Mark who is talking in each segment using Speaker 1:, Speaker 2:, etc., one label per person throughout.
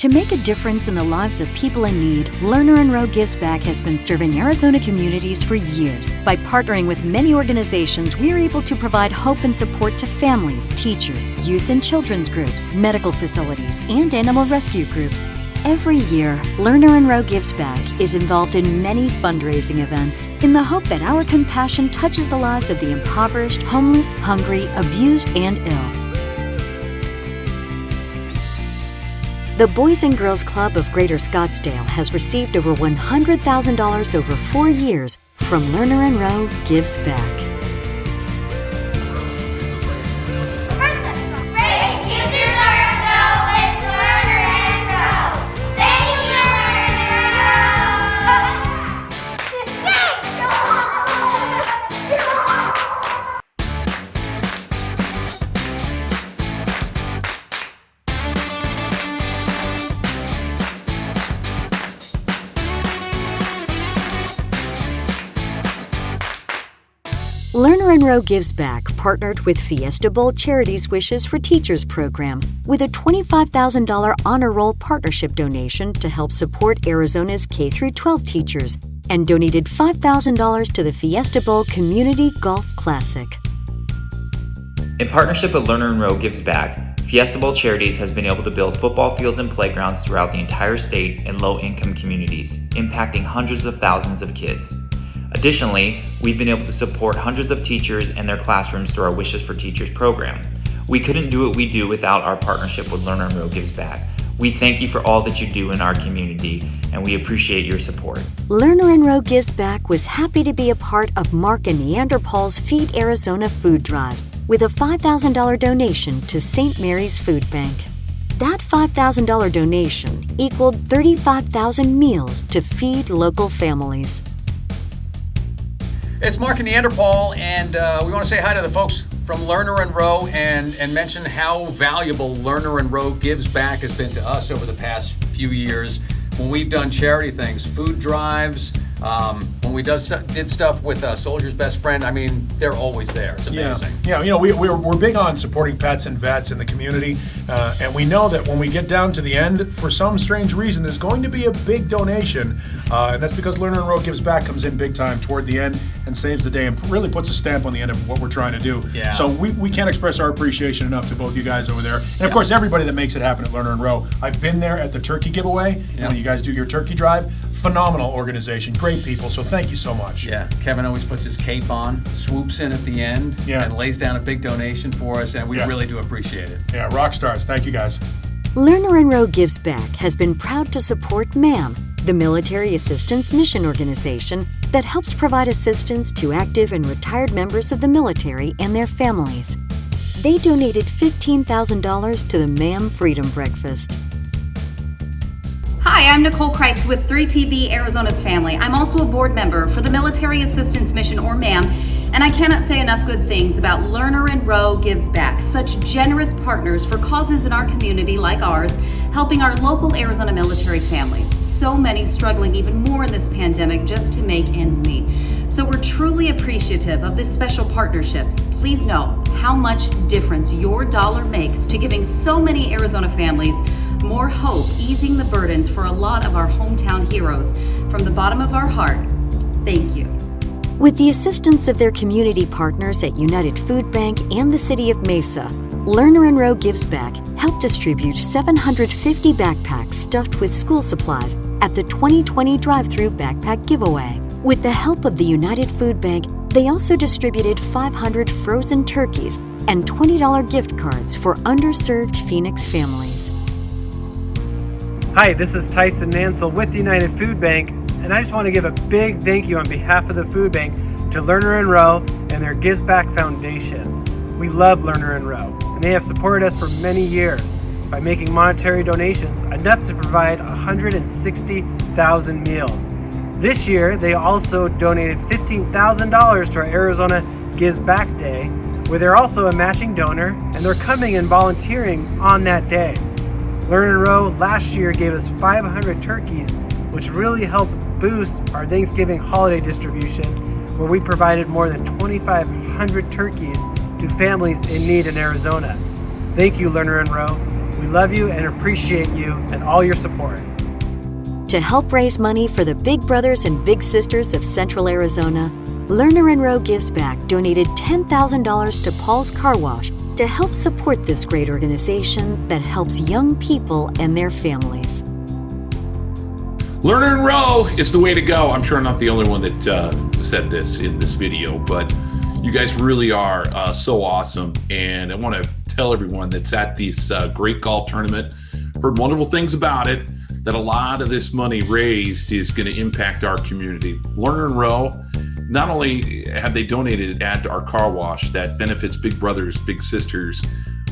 Speaker 1: To make a difference in the lives of people in need, Lerner Rowe Gives Back has been serving Arizona communities for years. By partnering with many organizations, we are able to provide hope and support to families, teachers, youth and children's groups, medical facilities, and animal rescue groups. Every year, Lerner Rowe Gives Back is involved in many fundraising events in the hope that our compassion touches the lives of the impoverished, homeless, hungry, abused, and ill. The Boys and Girls Club of Greater Scottsdale has received over $100,000 over 4 years from Lerner Rowe Gives Back. Lerner Rowe Gives Back partnered with Fiesta Bowl Charities Wishes for Teachers program with a $25,000 honor roll partnership donation to help support Arizona's K-12 teachers and donated $5,000 to the Fiesta Bowl Community Golf Classic.
Speaker 2: In partnership with Lerner Rowe Gives Back, Fiesta Bowl Charities has been able to build football fields and playgrounds throughout the entire state in low-income communities, impacting hundreds of thousands of kids. Additionally, we've been able to support hundreds of teachers and their classrooms through our Wishes for Teachers program. We couldn't do what we do without our partnership with Lerner Rowe Gives Back. We thank you for all that you do in our community, and we appreciate your support.
Speaker 1: Lerner Rowe Gives Back was happy to be a part of Mark and Neanderpaul's Feed Arizona food drive with a $5,000 donation to St. Mary's Food Bank. That $5,000 donation equaled 35,000 meals to feed local families.
Speaker 3: It's Mark and Neanderpaul, and we want to say hi to the folks from Lerner Rowe and mention how valuable Lerner Rowe Gives Back has been to us over the past few years when we've done charity things, food drives, when we did stuff with Soldier's Best Friend. I mean, they're always there. It's amazing.
Speaker 4: Yeah, you know, we're big on supporting pets and vets in the community, and we know that when we get down to the end, for some strange reason, there's going to be a big donation, and that's because Lerner Rowe Gives Back comes in big time toward the end and saves the day and really puts a stamp on the end of what we're trying to do.
Speaker 3: Yeah.
Speaker 4: So we can't express our appreciation enough to both you guys over there, and of course everybody that makes it happen at Lerner Rowe. I've been there at the turkey giveaway when you guys do your turkey drive. Phenomenal organization, great people, so thank you so much.
Speaker 3: Yeah, Kevin always puts his cape on, swoops in at the end, and lays down a big donation for us, and we really do appreciate it.
Speaker 4: Yeah, rock stars. Thank you, guys.
Speaker 1: Lerner Rowe Gives Back has been proud to support MAM, the Military Assistance Mission Organization that helps provide assistance to active and retired members of the military and their families. They donated $15,000 to the MAM Freedom Breakfast.
Speaker 5: Hi, I'm Nicole Kreitz with 3TV Arizona's Family. I'm also a board member for the Military Assistance Mission, or MAM, and I cannot say enough good things about Lerner Rowe Gives Back, such generous partners for causes in our community like ours, helping our local Arizona military families. So many struggling even more in this pandemic just to make ends meet. So we're truly appreciative of this special partnership. Please know how much difference your dollar makes to giving so many Arizona families more hope, easing the burdens for a lot of our hometown heroes. From the bottom of our heart, thank you.
Speaker 1: With the assistance of their community partners at United Food Bank and the City of Mesa, Lerner Rowe Gives Back helped distribute 750 backpacks stuffed with school supplies at the 2020 drive-through backpack giveaway. With the help of the United Food Bank, they also distributed 500 frozen turkeys and $20 gift cards for underserved Phoenix families.
Speaker 6: Hi, this is Tyson Mansell with the United Food Bank, and I just want to give a big thank you on behalf of the Food Bank to Lerner Rowe and their Gives Back Foundation. We love Lerner Rowe, and they have supported us for many years by making monetary donations enough to provide 160,000 meals. This year, they also donated $15,000 to our Arizona Gives Back Day, where they're also a matching donor, and they're coming and volunteering on that day. Lerner Rowe last year gave us 500 turkeys, which really helped boost our Thanksgiving holiday distribution, where we provided more than 2,500 turkeys to families in need in Arizona. Thank you, Lerner Rowe. We love you and appreciate you and all your support.
Speaker 1: To help raise money for the Big Brothers and Big Sisters of Central Arizona, Lerner Rowe Gives Back donated $10,000 to Paul's Car Wash to help support this great organization that helps young people and their families.
Speaker 7: Lerner Rowe is the way to go. I'm sure I'm not the only one that said this in this video, but you guys really are so awesome. And I want to tell everyone that's at this great golf tournament, heard wonderful things about it, that a lot of this money raised is going to impact our community. Lerner Rowe, not only have they donated an ad to our car wash that benefits Big Brothers, Big Sisters,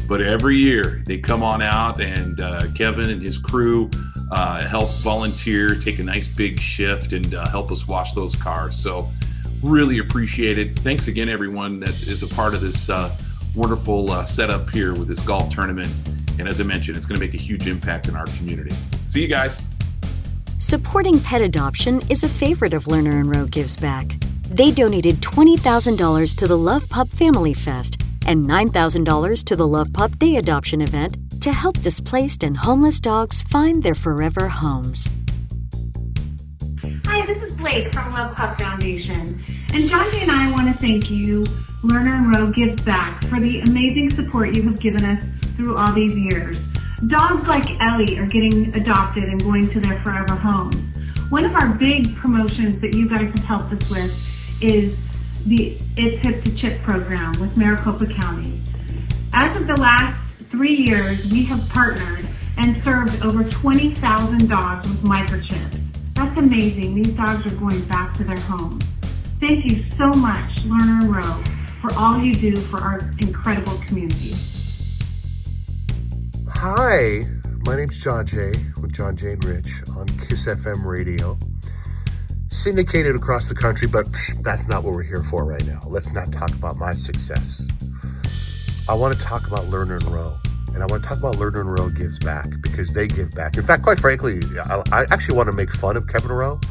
Speaker 7: but every year they come on out and Kevin and his crew help volunteer, take a nice big shift and help us wash those cars. So really appreciate it. Thanks again, everyone that is a part of this wonderful setup here with this golf tournament. And as I mentioned, it's going to make a huge impact in our community. See you guys.
Speaker 1: Supporting pet adoption is a favorite of Lerner Rowe Gives Back. They donated $20,000 to the Love Pup Family Fest and $9,000 to the Love Pup Day Adoption event to help displaced and homeless dogs find their forever homes.
Speaker 8: Hi, this is Blake from Love Pup Foundation. And John J. and I want to thank you, Lerner Rowe Gives Back, for the amazing support you have given us through all these years. Dogs like Ellie are getting adopted and going to their forever homes. One of our big promotions that you guys have helped us with is the It's Hip to Chip program with Maricopa County. As of the last 3 years, we have partnered and served over 20,000 dogs with microchips. That's amazing. These dogs are going back to their homes. Thank you so much, Lerner Rowe, for all you do for our incredible community.
Speaker 9: Hi, my name's John Jay with John Jay and Rich on KISS FM radio. Syndicated across the country, but that's not what we're here for right now. Let's not talk about my success. I want to talk about Lerner Rowe, and I want to talk about Lerner Rowe Gives Back because they give back. In fact, quite frankly, I actually want to make fun of Kevin Rowe,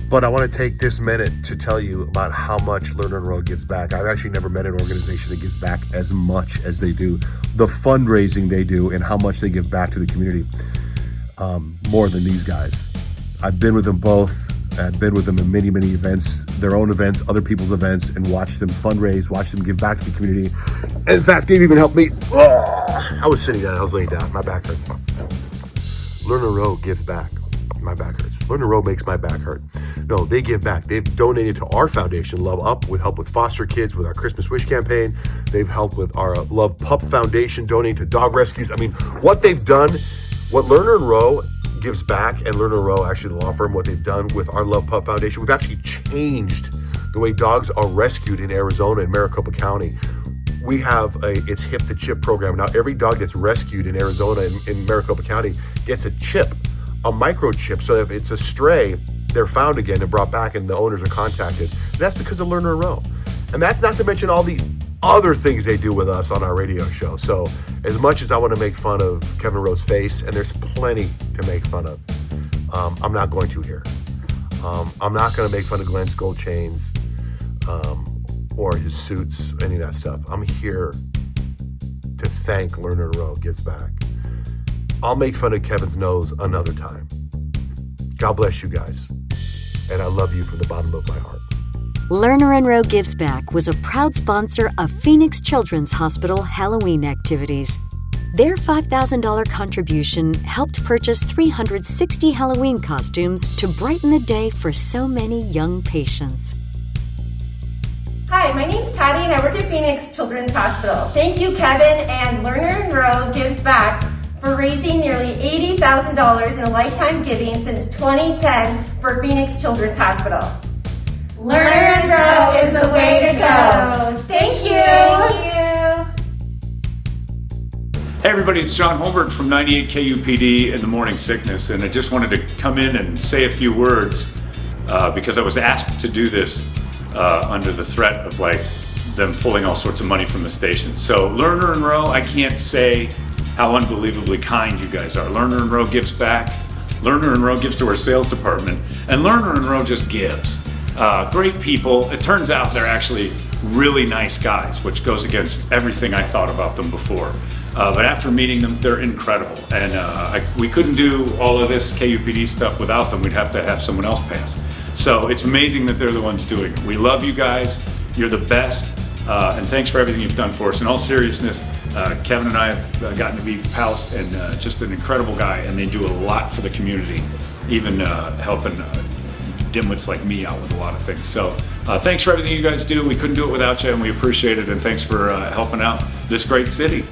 Speaker 9: but I want to take this minute to tell you about how much Lerner Rowe gives back. I've actually never met an organization that gives back as much as they do. The fundraising they do and how much they give back to the community, more than these guys. I've been with them both. I've been with them in many, many events, their own events, other people's events, and watched them fundraise, watched them give back to the community. In fact, they've even helped me. Oh, I was sitting down, I was laying down, my back hurts. Lerner Rowe gives back. My back hurts. Lerner Rowe makes my back hurt. No, they give back. They've donated to our foundation, Love Up, with help with foster kids, with our Christmas Wish campaign. They've helped with our Love Pup Foundation, donating to dog rescues. I mean, what they've done, what Lerner Rowe Gives Back and Lerner Rowe, actually the law firm, what they've done with our Love Pup Foundation, we've actually changed the way dogs are rescued in Arizona and Maricopa County. We have It's Hip to Chip program. Now, every dog that's rescued in Arizona and in Maricopa County gets a chip, a microchip, so if it's a stray, they're found again and brought back and the owners are contacted. And that's because of Lerner Rowe. And that's not to mention all the other things they do with us on our radio show. So as much as I want to make fun of Kevin Rowe's face, and there's plenty to make fun of, I'm not going to here. I'm not going to make fun of Glenn's gold chains or his suits, any of that stuff. I'm here to thank Lerner Rowe Gives Back. I'll make fun of Kevin's nose another time. God bless you guys. And I love you from the bottom of my heart.
Speaker 1: Lerner Rowe Gives Back was a proud sponsor of Phoenix Children's Hospital Halloween activities. Their $5,000 contribution helped purchase 360 Halloween costumes to brighten the day for so many young patients.
Speaker 10: Hi, my name's Patty and I work at Phoenix Children's Hospital. Thank you, Kevin and Lerner Rowe Gives Back for raising nearly $80,000 in a lifetime giving since 2010 for Phoenix Children's Hospital. Lerner Rowe is the way to go. Thank you.
Speaker 11: Hey everybody, it's John Holmberg from 98 KUPD in the Morning Sickness, and I just wanted to come in and say a few words because I was asked to do this under the threat of them pulling all sorts of money from the station. So Lerner Rowe, I can't say how unbelievably kind you guys are. Lerner Rowe gives back. Lerner Rowe gives to our sales department, and Lerner Rowe just gives. Great people. It turns out they're actually really nice guys, which goes against everything I thought about them before. But after meeting them, they're incredible. And we couldn't do all of this KUPD stuff without them. We'd have to have someone else pass. So it's amazing that they're the ones doing it. We love you guys. You're the best. And thanks for everything you've done for us. In all seriousness, Kevin and I have gotten to be pals, and just an incredible guy. And they do a lot for the community, even helping dimwits like me out with a lot of things. So thanks for everything you guys do. We couldn't do it without you, and we appreciate it. And thanks for helping out this great city.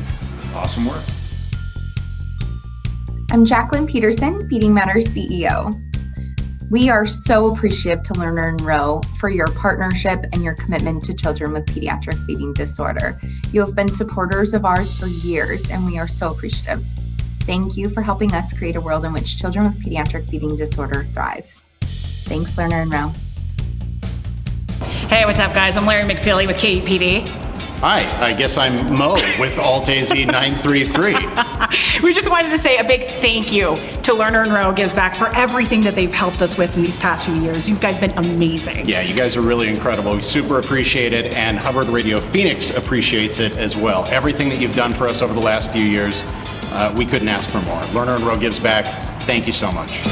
Speaker 11: Awesome work.
Speaker 12: I'm Jacqueline Peterson, Feeding Matters CEO. We are so appreciative to Lerner Rowe for your partnership and your commitment to children with pediatric feeding disorder. You have been supporters of ours for years, and we are so appreciative. Thank you for helping us create a world in which children with pediatric feeding disorder thrive. Thanks, Lerner Rowe.
Speaker 13: Hey, what's up, guys? I'm Larry McFeely with KUPD.
Speaker 14: Hi, I guess I'm Mo with Alt-AZ 933.
Speaker 13: We just wanted to say a big thank you to Lerner Rowe Gives Back for everything that they've helped us with in these past few years. You guys have been amazing.
Speaker 14: Yeah, you guys are really incredible. We super appreciate it, and Hubbard Radio Phoenix appreciates it as well. Everything that you've done for us over the last few years, we couldn't ask for more. Lerner Rowe Gives Back, thank you so much.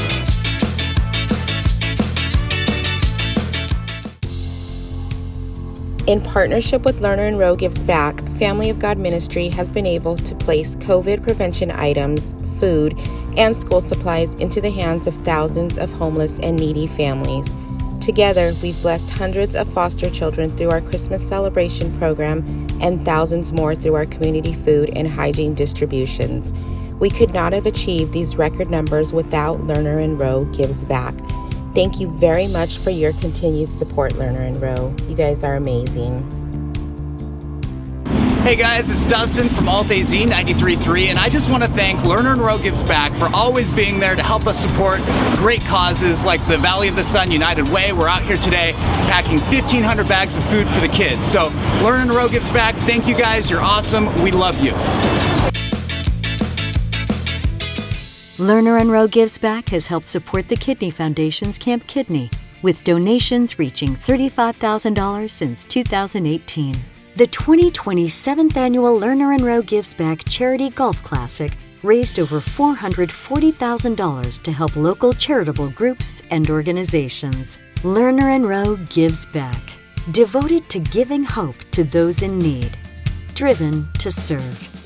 Speaker 15: In partnership with Lerner Rowe Gives Back, Family of God Ministry has been able to place COVID prevention items, food, and school supplies into the hands of thousands of homeless and needy families. Together, we've blessed hundreds of foster children through our Christmas celebration program and thousands more through our community food and hygiene distributions. We could not have achieved these record numbers without Lerner Rowe Gives Back. Thank you very much for your continued support, Lerner Rowe. You guys are amazing.
Speaker 16: Hey guys, it's Dustin from Alt-AZ 93.3, and I just want to thank Lerner Rowe Gives Back for always being there to help us support great causes like the Valley of the Sun United Way. We're out here today packing 1,500 bags of food for the kids. So Lerner Rowe Gives Back, thank you guys, you're awesome, we love you.
Speaker 1: Lerner Rowe Gives Back has helped support the Kidney Foundation's Camp Kidney, with donations reaching $35,000 since 2018. The 2020 7th Annual Lerner Rowe Gives Back Charity Golf Classic raised over $440,000 to help local charitable groups and organizations. Lerner Rowe Gives Back, devoted to giving hope to those in need, driven to serve.